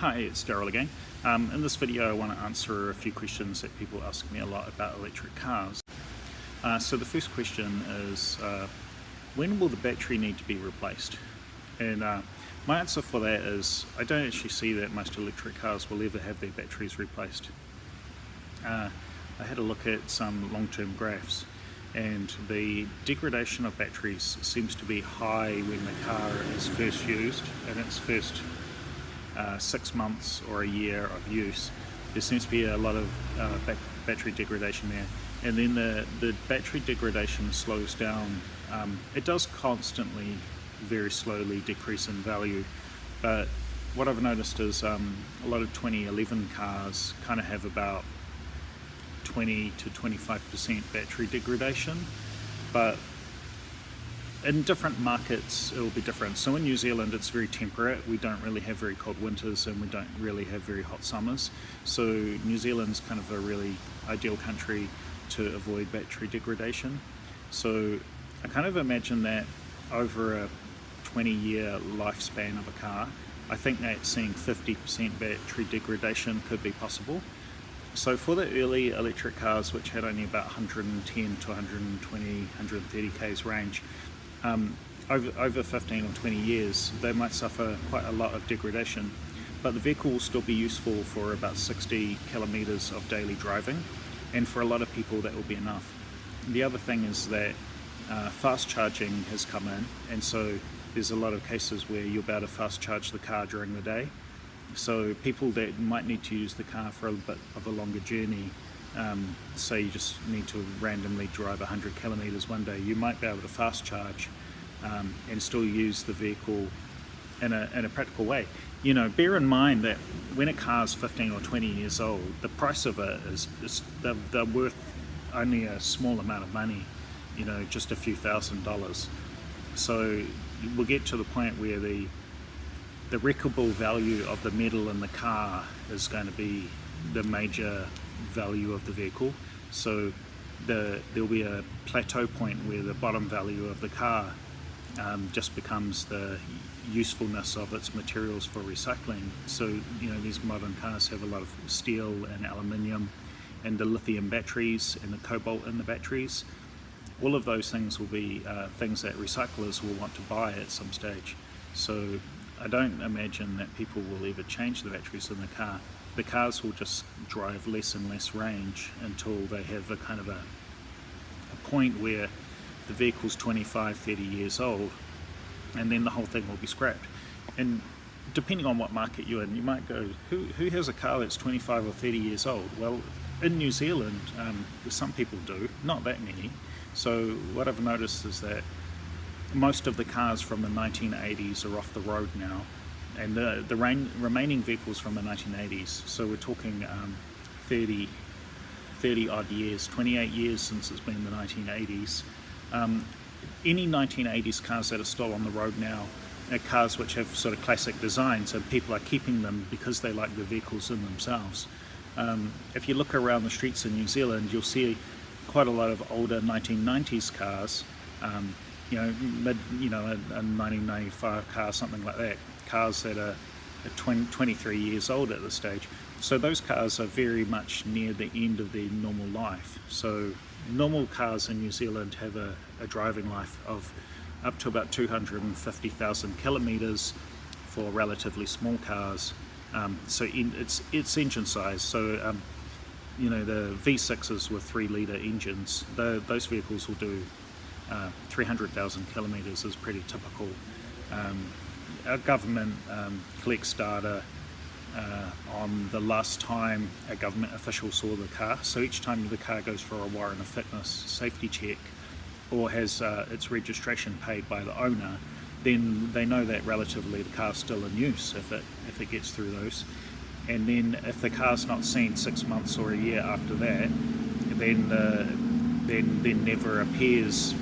Hi, it's Daryl again. In this video I want to answer a few questions that people ask me a lot about electric cars. So the first question is, when will the battery need to be replaced? And my answer for that is, I don't actually see that most electric cars will ever have their batteries replaced. I had a look at some long-term graphs, and the degradation of batteries seems to be high when the car is first used, and its first 6 months or a year of use. There seems to be a lot of battery degradation there, and then the battery degradation slows down. It does constantly, very slowly decrease in value, but what I've noticed is a lot of 2011 cars kind of have about 20 to 25% battery degradation, but in different markets it will be different. So in New Zealand it's very temperate. We don't really have very cold winters and we don't really have very hot summers. So New Zealand's kind of a really ideal country to avoid battery degradation. So I kind of imagine that over a 20-year lifespan of a car, I think that seeing 50% battery degradation could be possible. So for the early electric cars, which had only about 110 to 120, 130 k's range, over 15 or 20 years, they might suffer quite a lot of degradation, but the vehicle will still be useful for about 60 kilometers of daily driving, and for a lot of people that will be enough. The other thing is that fast charging has come in, and so there's a lot of cases where you'll be able to fast charge the car during the day. So people that might need to use the car for a bit of a longer journey, say you just need to randomly drive 100 kilometers one day, you might be able to fast charge and still use the vehicle in a practical way. You know, bear in mind that when a car's 15 or 20 years old, the price of it is they're worth only a small amount of money, you know, just a few $1,000s. So we'll get to the point where the wreckable value of the metal in the car is going to be the major value of the vehicle. So there'll be a plateau point where the bottom value of the car just becomes the usefulness of its materials for recycling. So, you know, these modern cars have a lot of steel and aluminium and the lithium batteries and the cobalt in the batteries. All of those things will be things that recyclers will want to buy at some stage. So I don't imagine that people will ever change the batteries in the car. The cars will just drive less and less range until they have a kind of a point where the vehicle's 25, 30 years old, and then the whole thing will be scrapped. And depending on what market you're in, you might go, who has a car that's 25 or 30 years old? Well, in New Zealand, some people do, not that many. So what I've noticed is that most of the cars from the 1980s are off the road now, and the remaining vehicles from the 1980s, so we're talking 30 odd years, 28 years since it's been the 1980s. Any 1980s cars that are still on the road now are cars which have sort of classic designs, and people are keeping them because they like the vehicles in themselves. If you look around the streets in New Zealand, you'll see quite a lot of older 1990s cars, you know, a 1995 car, something like that, cars that are 23 years old at this stage. So those cars are very much near the end of their normal life. So normal cars in New Zealand have a driving life of up to about 250,000 kilometers for relatively small cars. So it's engine size. So you know, the V6s with 3-litre engines, those vehicles will do 300,000 kilometers is pretty typical. Our government collects data on the last time a government official saw the car. So each time the car goes for a warrant of fitness safety check or has its registration paid by the owner, then they know that relatively the car's still in use if it gets through those. And then if the car's not seen 6 months or a year after that, then never appears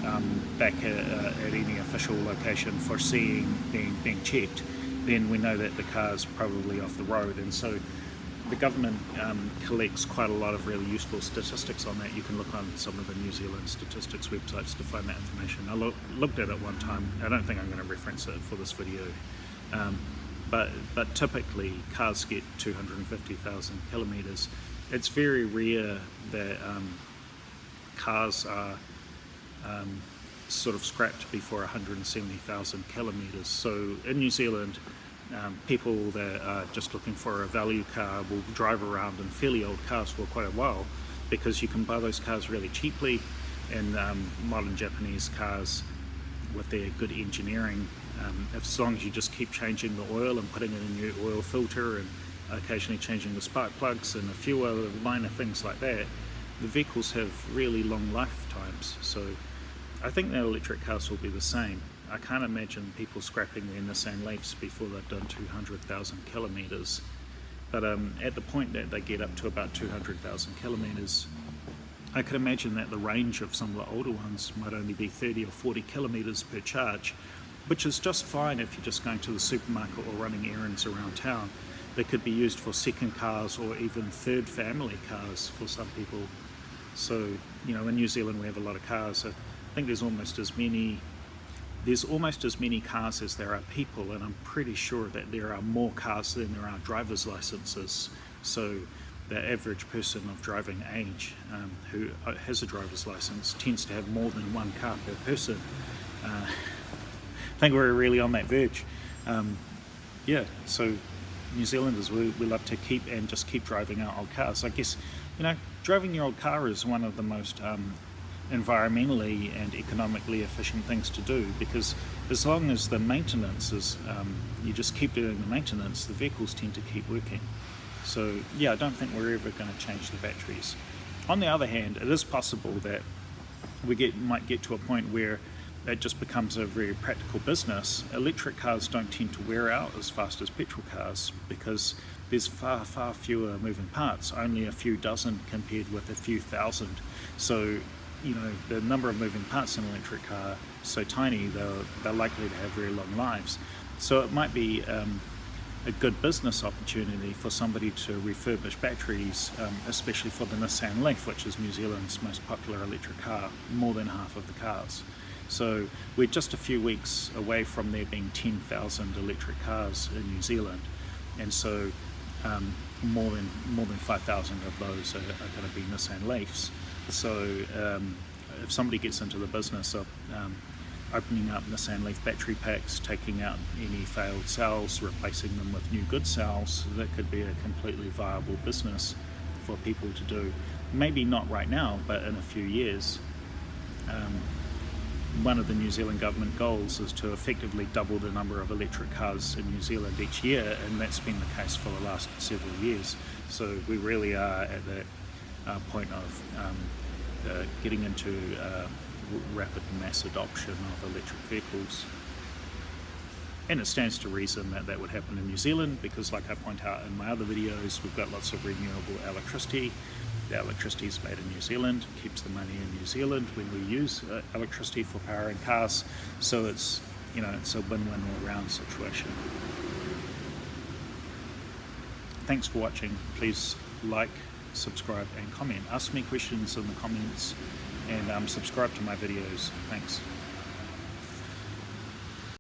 back at any official location for being checked, then we know that the car's probably off the road. And so the government collects quite a lot of really useful statistics on that. You can look on some of the New Zealand statistics websites to find that information. I looked at it one time. I don't think I'm going to reference it for this video. but typically cars get 250,000 kilometers. It's very rare that cars are sort of scrapped before 170,000 kilometers. So in New Zealand, people that are just looking for a value car will drive around in fairly old cars for quite a while, because you can buy those cars really cheaply, and modern Japanese cars with their good engineering, as long as you just keep changing the oil and putting in a new oil filter and occasionally changing the spark plugs and a few other minor things like that, the vehicles have really long lifetimes. So I think that electric cars will be the same. I can't imagine people scrapping their Nissan Leafs before they've done 200,000 kilometers. But at the point that they get up to about 200,000 kilometers, I could imagine that the range of some of the older ones might only be 30 or 40 kilometers per charge, which is just fine if you're just going to the supermarket or running errands around town. They could be used for second cars or even third family cars for some people. So, you know, in New Zealand we have a lot of cars. I think there's almost as many cars as there are people, and I'm pretty sure that there are more cars than there are driver's licenses. So the average person of driving age who has a driver's license tends to have more than one car per person. I think we're really on that verge. Yeah, so New Zealanders, we love to keep driving our old cars. I guess, you know, driving your old car is one of the most environmentally and economically efficient things to do, because as long as the maintenance is, you just keep doing the maintenance, the vehicles tend to keep working. So yeah, I don't think we're ever going to change the batteries. On the other hand, it is possible that we might get to a point where it just becomes a very practical business. Electric cars don't tend to wear out as fast as petrol cars because there's far fewer moving parts, only a few dozen compared with a few thousand. So, you know, the number of moving parts in an electric car is so tiny, they're likely to have very long lives. So it might be a good business opportunity for somebody to refurbish batteries, especially for the Nissan Leaf, which is New Zealand's most popular electric car, more than half of the cars. So we're just a few weeks away from there being 10,000 electric cars in New Zealand, and so more than 5,000 of those are going to be Nissan Leafs. So if somebody gets into the business of opening up Nissan Leaf battery packs, taking out any failed cells, replacing them with new good cells, that could be a completely viable business for people to do. Maybe not right now, but in a few years. One of the New Zealand government goals is to effectively double the number of electric cars in New Zealand each year, and that's been the case for the last several years. So we really are at that point of getting into rapid mass adoption of electric vehicles. And it stands to reason that that would happen in New Zealand because, like I point out in my other videos, we've got lots of renewable electricity. The electricity is made in New Zealand, keeps the money in New Zealand when we use electricity for powering cars. So it's, you know, it's a win-win all-round situation. Thanks for watching. Please like, subscribe and comment. Ask me questions in the comments, and subscribe to my videos. Thanks.